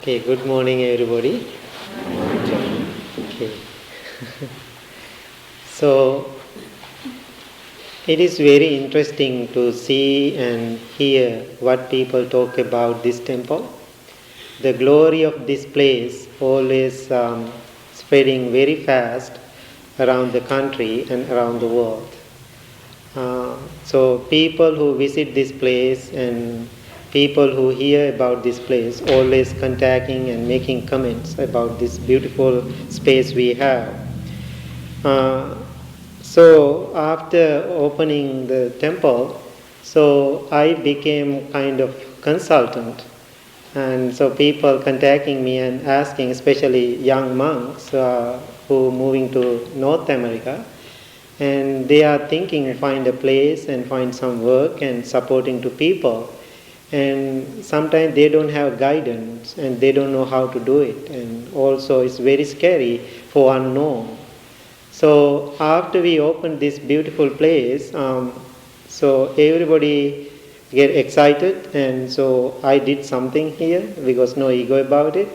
Okay, good morning everybody. Okay. So it is very interesting to see and hear what people talk about this temple. The glory of this place always spreading very fast around the country and around the world. So people who visit this place and people who hear about this place always contacting and making comments about this beautiful space we have. So after opening the temple, so I became kind of consultant, and so people contacting me and asking, especially young monks who moving to North America, and they are thinking find a place and find some work and supporting to people, and sometimes they don't have guidance and they don't know how to do it, and also it's very scary for unknown. So after we opened this beautiful place, so everybody get excited, and so I did something here because no ego about it.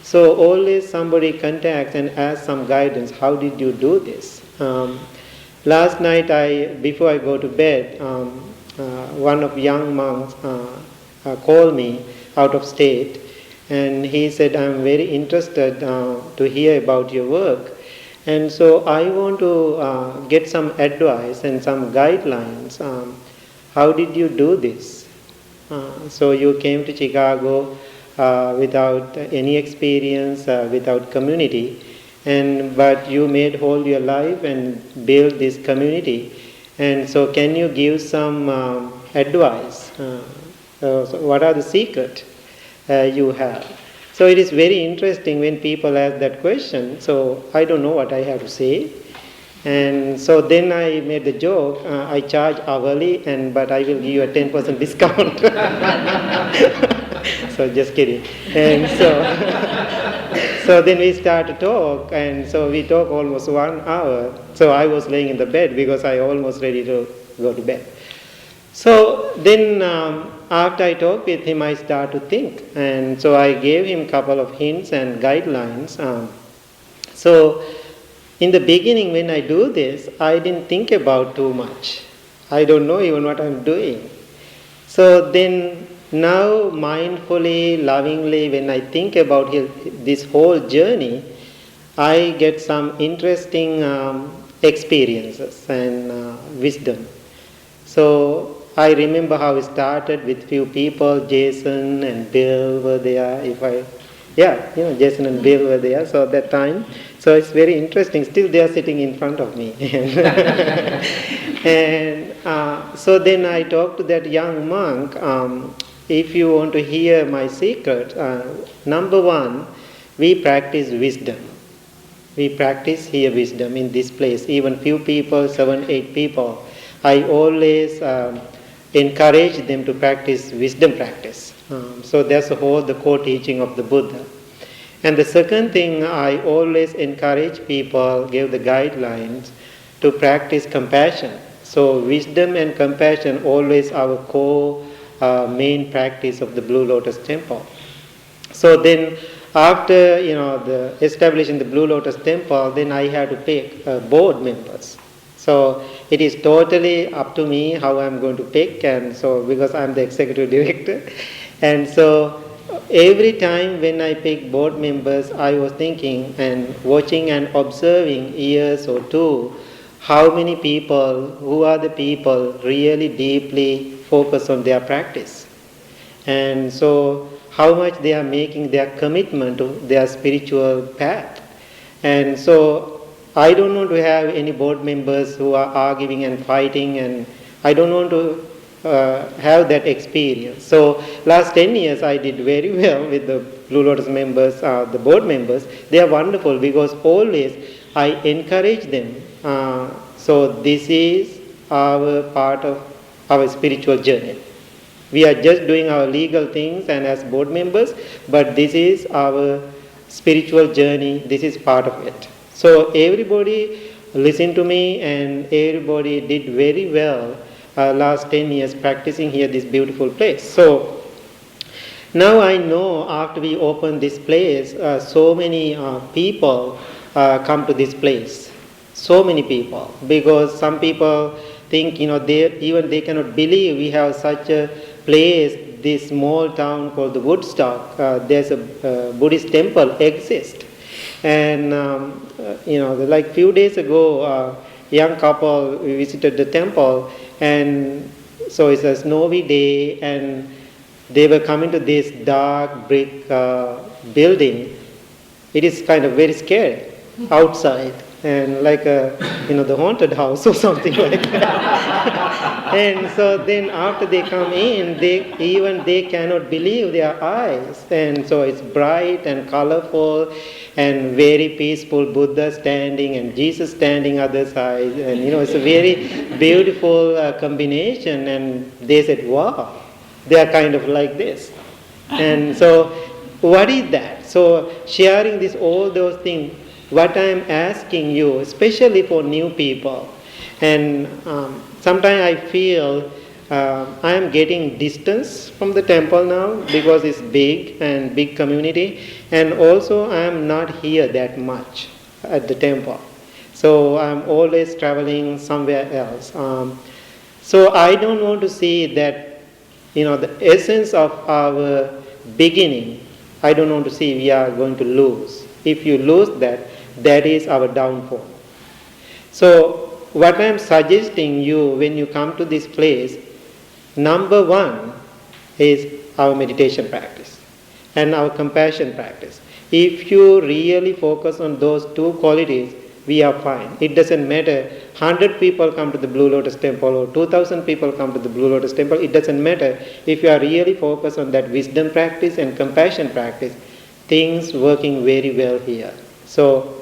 So always somebody contacts and asks some guidance. How did you do this? Last night, before I go to bed, one of young monks called me out of state, and he said, "I'm very interested to hear about your work, and so I want to get some advice and some guidelines. How did you do this? So you came to Chicago without any experience, without community, but you made whole your life and built this community. And so can you give some advice? So what are the secrets you have?" So it is very interesting when people ask that question. So I don't know what I have to say. And so then I made the joke, I charge hourly, but I will give you a 10% discount. So just kidding. And so then we start to talk, and so we talk almost 1 hour. So I was laying in the bed because I almost ready to go to bed. So then after I talked with him, I start to think, and so I gave him a couple of hints and guidelines. So in the beginning when I do this, I didn't think about too much. I don't know even what I'm doing. So then now mindfully, lovingly, when I think about this whole journey, I get some interesting experiences and wisdom. So I remember how it started with few people. Jason and Bill were there. Jason and Bill were there. So at that time, so it's very interesting. Still, they are sitting in front of me. And so then I talked to that young monk. If you want to hear my secret, number one, we practice wisdom. We practice here wisdom in this place. Even few people, 7, 8 people, I always encourage them to practice wisdom practice. So that's the core teaching of the Buddha. And the second thing, I always encourage people, give the guidelines to practice compassion. So wisdom and compassion always our core main practice of the Blue Lotus Temple. So then after the establishing the Blue Lotus Temple, then I had to pick board members. So it is totally up to me how I'm going to pick, and so because I'm the executive director, and so every time when I pick board members, I was thinking and watching and observing years or two, how many people, who are the people really deeply focus on their practice, and so how much they are making their commitment to their spiritual path. And so I don't want to have any board members who are arguing and fighting, and I don't want to have that experience. So last 10 years I did very well with the Blue Lotus members, the board members. They are wonderful because always I encourage them. So this is our part of our spiritual journey. We are just doing our legal things and as board members, but this is our spiritual journey. This is part of it. So everybody listened to me, and everybody did very well last 10 years practicing here this beautiful place. So Now I know after we open this place, so many people come to this place. So many people, because some people think, they cannot believe we have such a place, this small town called the Woodstock. There's a Buddhist temple exists. And, like few days ago, young couple, we visited the temple, and so it's a snowy day, and they were coming to this dark brick building. It is kind of very scary outside, and like the haunted house or something like that. And so then after they come in, they cannot believe their eyes. And so it's bright and colorful and very peaceful. Buddha standing and Jesus standing other side, and it's a very beautiful combination. And they said, "Wow." They are kind of like this. And so, what is that? So, sharing all those things, what I am asking you, especially for new people, and sometimes I feel I am getting distance from the temple now because it's big and big community, and also I am not here that much at the temple. So, I am always traveling somewhere else. So, I don't want to see that the essence of our beginning, I don't want to see we are going to lose. If you lose that, that is our downfall. So, what I am suggesting you when you come to this place, number one is our meditation practice and our compassion practice. If you really focus on those two qualities, we are fine. It doesn't matter 100 people come to the Blue Lotus Temple or 2,000 people come to the Blue Lotus Temple. It doesn't matter. If you are really focused on that wisdom practice and compassion practice, things working very well here. So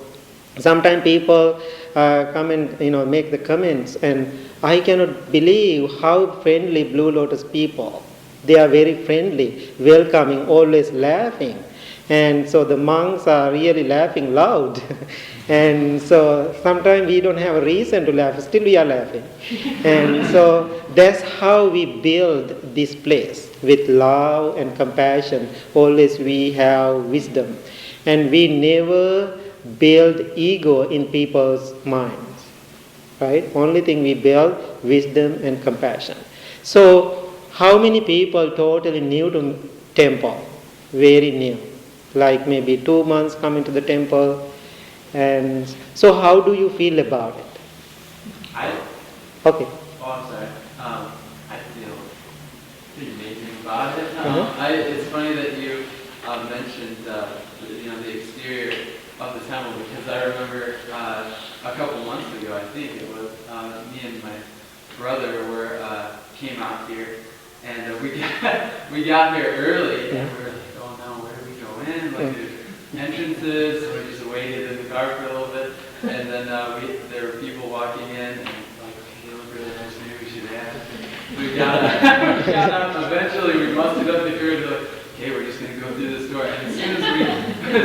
sometimes people come and make the comments, and I cannot believe how friendly Blue Lotus people. They are very friendly, welcoming, always laughing. And so the monks are really laughing loud. And so sometimes we don't have a reason to laugh, still we are laughing. And so that's how we build this place, with love and compassion. Always we have wisdom. And we never build ego in people's minds. Right? Only thing we build, wisdom and compassion. So how many people totally new to temple? Very new. Like maybe 2 months coming to the temple. And so how do you feel about it? Okay. Oh, I'm sorry. I feel pretty amazing about it. It's funny that you mentioned the exterior of the temple, because I remember a couple months ago, I think it was, me and my brother came out here, and we got here early, and we were like, oh no, where do we go in? Like there's entrances, so we just waited in the car for a little bit, and then there were people walking in, and like, okay, they look really nice, maybe we should ask. We got out, eventually we busted up the curtain, like, okay, we're just going to go through this door, and as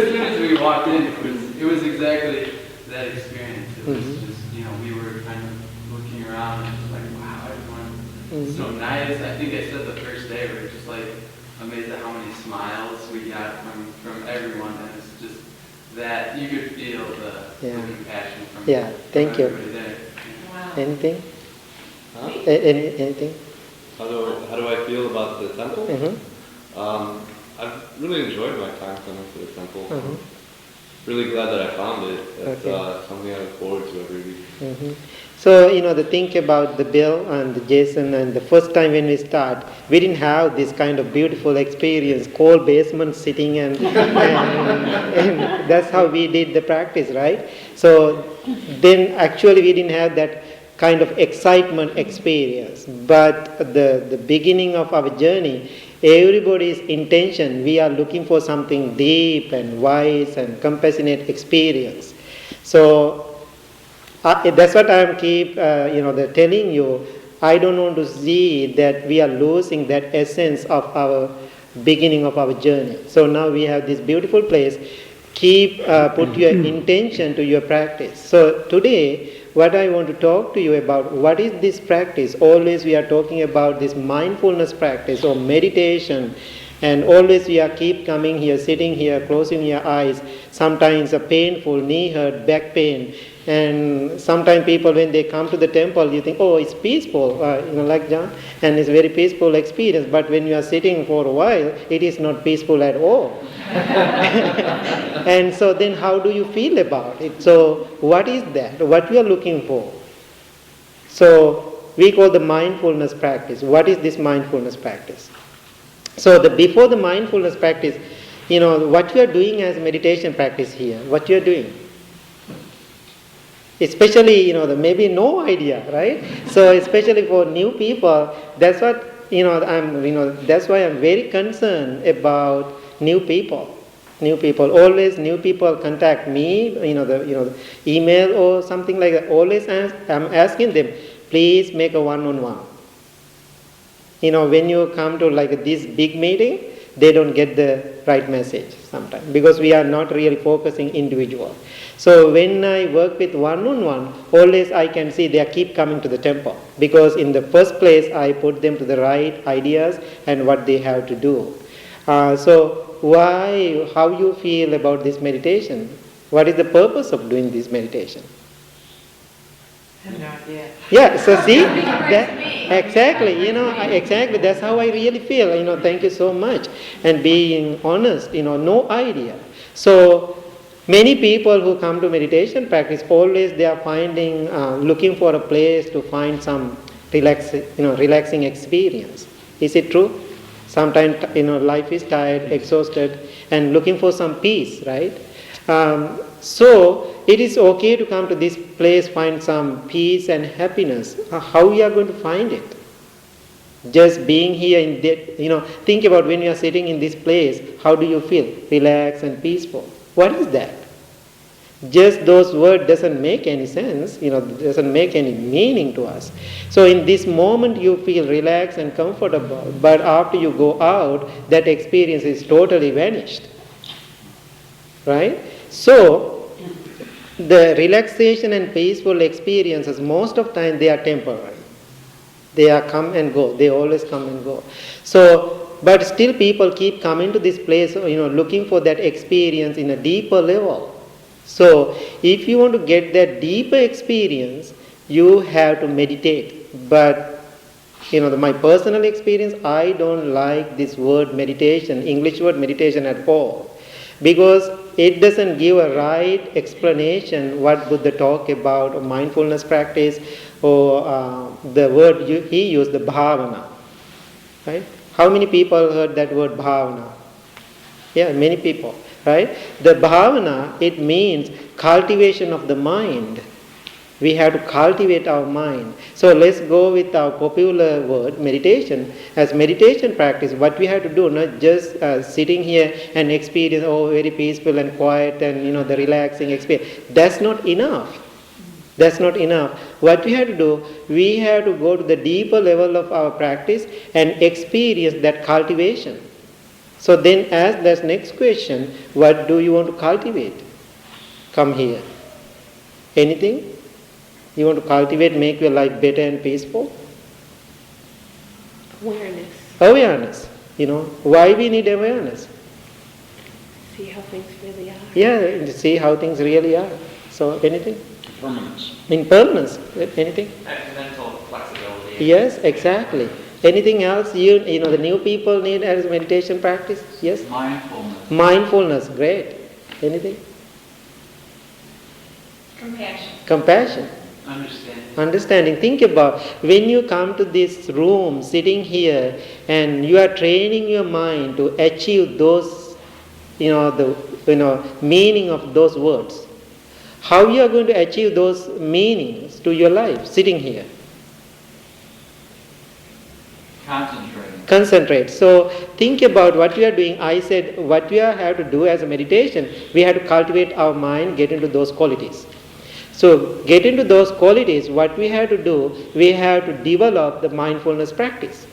soon as we walked in, it was exactly that experience. It was just, we were kind of looking around and just like, wow, everyone's so nice. I think I said the first day, we were just like amazed at how many smiles we got from everyone, and it's just that you could feel the compassion from thank you. everybody there. Wow. Anything? Huh? Anything? How do I feel about the temple? I've really enjoyed my time coming to the temple. Really glad that I found it. It's something I look forward to every week. So, the think about the Bill and the Jason, and the first time when we start, we didn't have this kind of beautiful experience, cold basement sitting and that's how we did the practice, right? So then actually we didn't have that kind of excitement experience. But the beginning of our journey, everybody's intention, we are looking for something deep and wise and compassionate experience. So that's what I am telling you. I don't want to see that we are losing that essence of our beginning of our journey. So now we have this beautiful place. Put your intention to your practice. So today, what I want to talk to you about, what is this practice? Always we are talking about this mindfulness practice or meditation, And always we are keep coming here, sitting here, closing your eyes. Sometimes a painful knee hurt, back pain. And sometimes people, when they come to the temple, you think, oh, it's peaceful, like John, and it's very peaceful experience. But when you are sitting for a while, it is not peaceful at all. And so then how do you feel about it? So what is that? What we are looking for? So we call the mindfulness practice. What is this mindfulness practice? So before the mindfulness practice, what you are doing as meditation practice here, what you are doing. Especially, maybe no idea, right? So especially for new people, that's what, that's why I'm very concerned about new people. New people, always new people contact me, the email or something like that. Always I'm asking them, please make a one-on-one. When you come to like this big meeting, they don't get the right message sometimes because we are not really focusing individual. So when I work with one-on-one, always I can see they keep coming to the temple because in the first place I put them to the right ideas and what they have to do. So how you feel about this meditation? What is the purpose of doing this meditation? I have no idea. Yeah, so see, exactly, exactly, that's how I really feel, thank you so much. And being honest, no idea. So, many people who come to meditation practice, always they are looking for a place to find some relaxing experience. Is it true? Sometimes, life is tired, exhausted, and looking for some peace, right? So, it is okay to come to this place, find some peace and happiness. How we are going to find it? Just being here in that, think about when you are sitting in this place, how do you feel? Relaxed and peaceful. What is that? Just those words doesn't make any sense, doesn't make any meaning to us. So in this moment you feel relaxed and comfortable, but after you go out, that experience is totally vanished. Right? So, the relaxation and peaceful experiences, most of the time they are temporary. They are come and go. They always come and go. So, but still people keep coming to this place, looking for that experience in a deeper level. So, if you want to get that deeper experience, you have to meditate. But, my personal experience, I don't like this word meditation, English word meditation at all. Because it doesn't give a right explanation what Buddha talk about mindfulness practice or the word he used, the bhavana. Right? How many people heard that word bhavana? Yeah, many people. Right? The bhavana, it means cultivation of the mind. We have to cultivate our mind. So let's go with our popular word, meditation. As meditation practice, what we have to do, not just sitting here and experience, very peaceful and quiet and, the relaxing experience. That's not enough. That's not enough. What we have to do, we have to go to the deeper level of our practice and experience that cultivation. So then as the next question, what do you want to cultivate? Come here. Anything? You want to cultivate, make your life better and peaceful? Awareness. Awareness. Why we need awareness? See how things really are. Yeah, see how things really are. So, anything? Impermanence. Impermanence. Anything? Mental flexibility. Yes, exactly. Anything else the new people need as meditation practice? Yes? Mindfulness. Mindfulness, great. Anything? Compassion. Understanding. Think about when you come to this room, sitting here, and you are training your mind to achieve those, the meaning of those words. How you are going to achieve those meanings to your life, sitting here? Concentrate. So think about what we are doing. I said what we have to do as a meditation, we have to cultivate our mind, get into those qualities. So get into those qualities, what we have to do, we have to develop the mindfulness practice.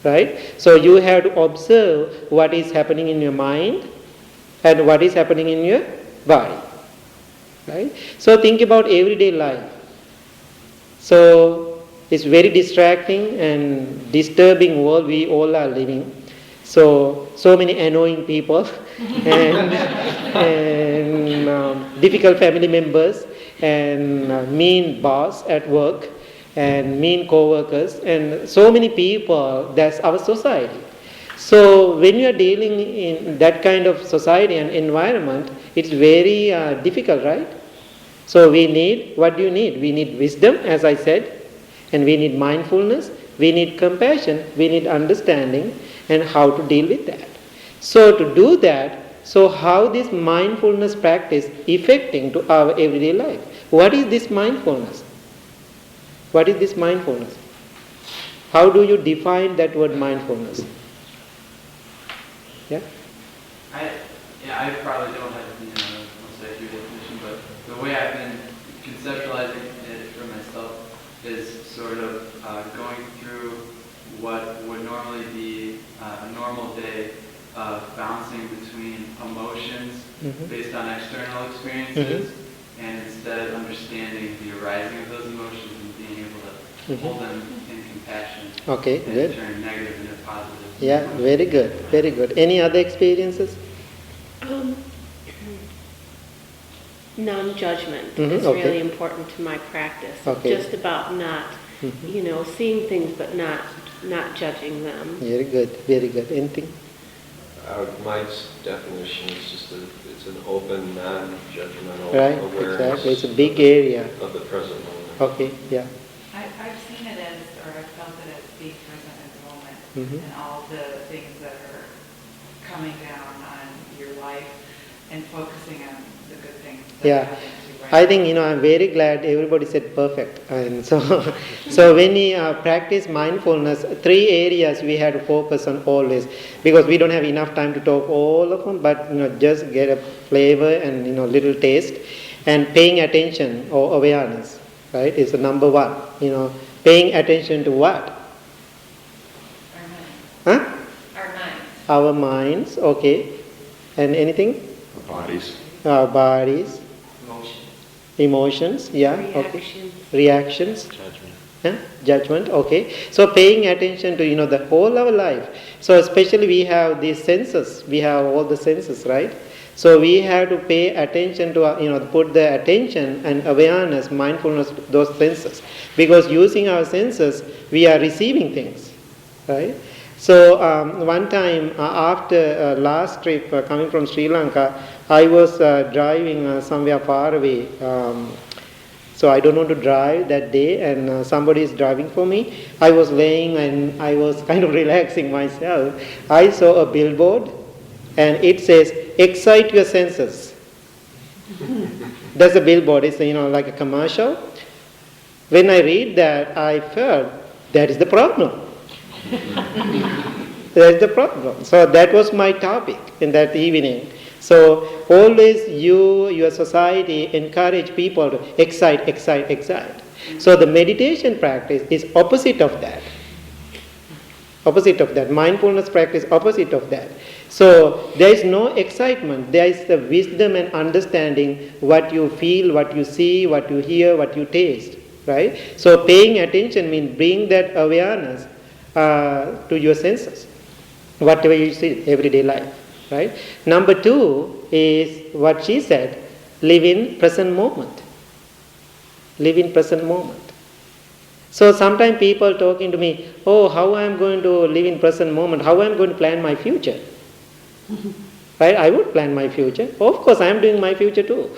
Right? So you have to observe what is happening in your mind and what is happening in your body. Right? So think about everyday life. So it's very distracting and disturbing world we all are living. So many annoying people and, difficult family members and mean boss at work and mean co-workers and so many people. That's our society. So when you are dealing in that kind of society and environment, it's very difficult, right? So we need, what do you need? We need wisdom, as I said, and we need mindfulness, we need compassion, we need understanding, and how to deal with that. So to do that, so how this mindfulness practice affecting to our everyday life? What is this mindfulness? What is this mindfulness? How do you define that word mindfulness? Yeah? I probably don't have most accurate definition, but the way I've been conceptualizing it for myself is sort of going through what would normally be a normal day of bouncing between emotions based on external experiences, and instead understanding the arising of those emotions and being able to hold them in compassion. Okay, and good. turn negative into positive. Yeah, very good, very good. Any other experiences? Non-judgment Mhm, is okay. really important to my practice. Okay. Just about not, seeing things but not judging them. Very good, very good. Anything? My definition is just it's an open, non-judgmental Right, awareness exactly. It's a big area. of the present moment. Okay, yeah. I've seen it as, or I've felt it as being present in the moment, and all the things that are coming down on your life and focusing on the good things that Yeah. are happening to you right I now. think, I'm very glad everybody said perfect. And so when we practice mindfulness, 3 areas we have to focus on always, because we don't have enough time to talk all of them, but just get a flavor and little taste, and paying attention or awareness, right, is the number 1. Paying attention to what? Our minds. Huh? Our minds. Our minds, okay. And anything? Our bodies. Our bodies, Emotions. emotions, yeah, okay. Reactions. Reactions. Judgment. Judgment, okay. So paying attention to the whole our life. So especially we have these senses. We have all the senses, right? So we have to pay attention to put the attention and awareness, mindfulness to those senses, because using our senses we are receiving things, right? So one time after last trip coming from Sri Lanka, I was driving somewhere far away. So I don't want to drive that day, and somebody is driving for me. I was laying and I was kind of relaxing myself. I saw a billboard and it says, "Excite your senses." That's a billboard. It's like a commercial. When I read that, I felt that is the problem. That's the problem. So that was my topic in that evening. So always your society encourage people to excite. So the meditation practice is opposite of that. Opposite of that. Mindfulness practice opposite of that. So there is no excitement. There is the wisdom and understanding what you feel, what you see, what you hear, what you taste. Right? So paying attention means bring that awareness to your senses, whatever you see everyday life. Right? Number 2 is what she said, live in present moment. Live in present moment. So sometimes people talking to me, oh, how I am going to live in present moment, how I am going to plan my future. Right? I would plan my future. Of course, I am doing my future too.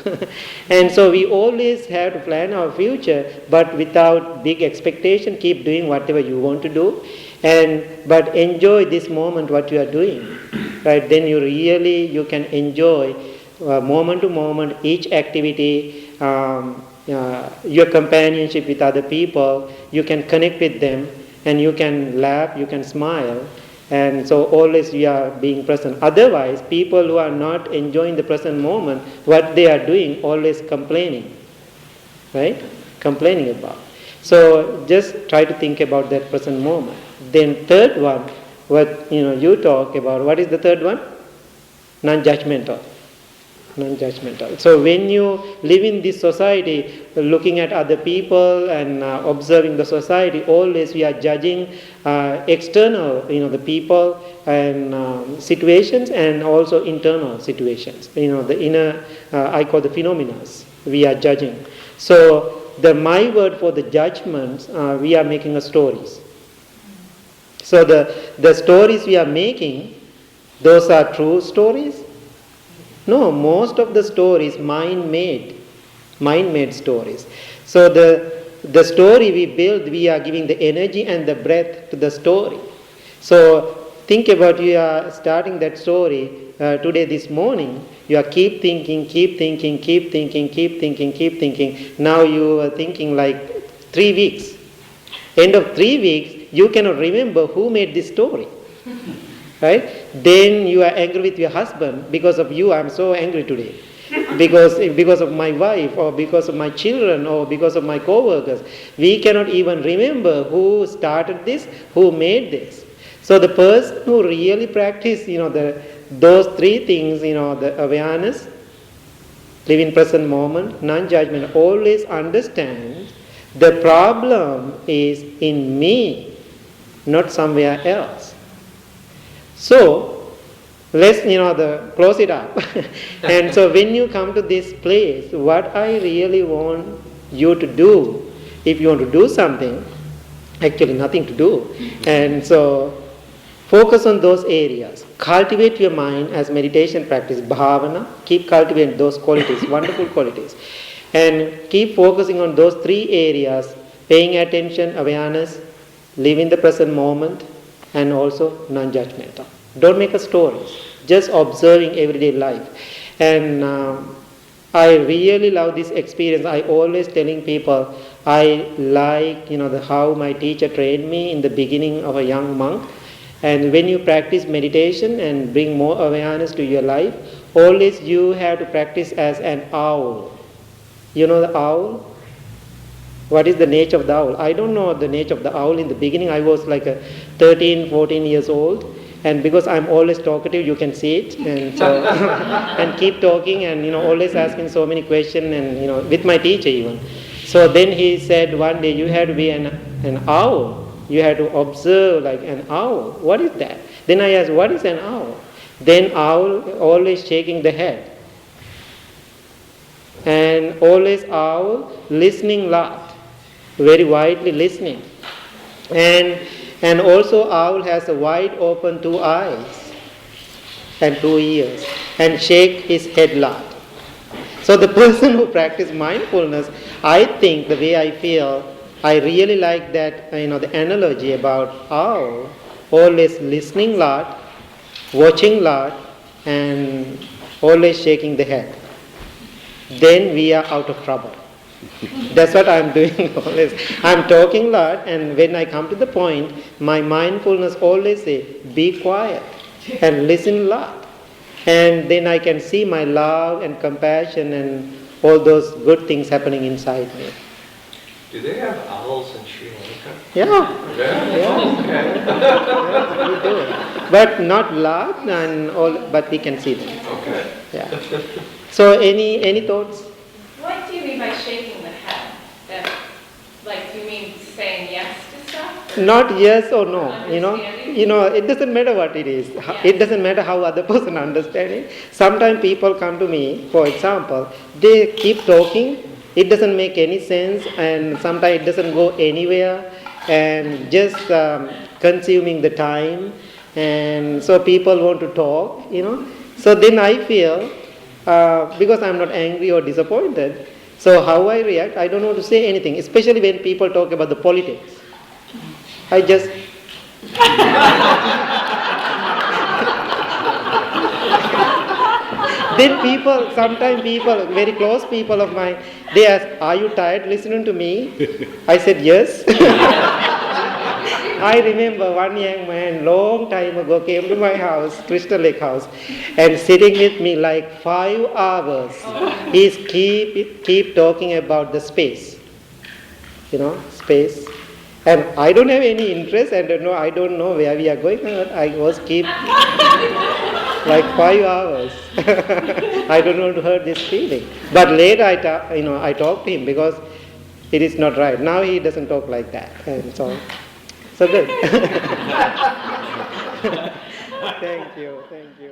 And so we always have to plan our future, but without big expectation, keep doing whatever you want to do. But enjoy this moment, what you are doing. Right? Then you can enjoy moment to moment, each activity, your companionship with other people. You can connect with them, and you can laugh, you can smile. And so always you are being present. Otherwise, people who are not enjoying the present moment, what they are doing, always complaining. Right? Complaining about. So just try to think about that present moment. Then third one, what you talk about. What is the third one? Non-judgmental. Non-judgmental. So when you live in this society, looking at other people and observing the society, always we are judging external, the people and situations, and also internal situations. The inner, I call the phenomena. We are judging. So my word for the judgments, we are making a stories. So the stories we are making, those are true stories. No, most of the stories mind-made stories. So the story we build, we are giving the energy and the breath to the story. So think about, you are starting that story today, this morning. You are keep thinking. Now you are thinking like 3 weeks. End of 3 weeks, you cannot remember who made this story. Right? Then you are angry with your husband. Because of you, I am so angry today. Because of my wife, or because of my children, or because of my co-workers. We cannot even remember who started this, who made this. So the person who really practice, those 3 things, the awareness, live in present moment, non-judgment, always understands the problem is in me, not somewhere else. So, let's, close it up. And so when you come to this place, what I really want you to do, if you want to do something, actually nothing to do. And so, focus on those areas. Cultivate your mind as meditation practice, bhavana. Keep cultivating those qualities, wonderful qualities. And keep focusing on those 3 areas, paying attention, awareness, live in the present moment, and also non-judgmental. Don't make a story, just observing everyday life. And I really love this experience. I always telling people, I like how my teacher trained me in the beginning of a young monk. And when you practice meditation and bring more awareness to your life, always you have to practice as an owl. You know the owl? What is the nature of the owl? I don't know the nature of the owl. In the beginning, I was like 13, 14 years old. And because I'm always talkative, you can see it. And so, and keep talking and, always asking so many questions and, with my teacher even. So then he said one day, you have to be an owl. You have to observe like an owl. What is that? Then I asked, what is an owl? Then owl always shaking the head. And always owl listening lot. Very widely listening. And also owl has a wide open 2 eyes and 2 ears and shake his head lot. So the person who practices mindfulness, I think the way I feel, I really like that, the analogy about owl, always listening lot, watching lot, and always shaking the head. Then we are out of trouble. That's what I'm doing always. I'm talking a lot, and when I come to the point, my mindfulness always say, be quiet and listen a lot. And then I can see my love and compassion and all those good things happening inside me. Do they have owls in Sri Lanka? Yeah. Yeah, we do. But not loud and all, but we can see them. Okay. Yeah. So any thoughts? What do you mean by shaking the head? Do you mean saying yes to stuff? Not yes or no, Understanding? It doesn't matter what it is. Yes. It doesn't matter how other person understands it. Sometimes people come to me, for example, they keep talking, it doesn't make any sense, and sometimes it doesn't go anywhere, and just consuming the time, and so people want to talk, So then I feel, because I'm not angry or disappointed, so how I react, I don't want to say anything, especially when people talk about the politics. I just... Then sometimes people, very close people of mine, they ask, are you tired listening to me? I said, yes. I remember one young man, long time ago, came to my house, Crystal Lake house, and sitting with me like 5 hours. He's keep talking about the space. Space. And I don't have any interest, and I don't know where we are going. I was keep like 5 hours. I don't want to hurt this feeling. But later I talked to him because it is not right. Now he doesn't talk like that. And so good. Thank you.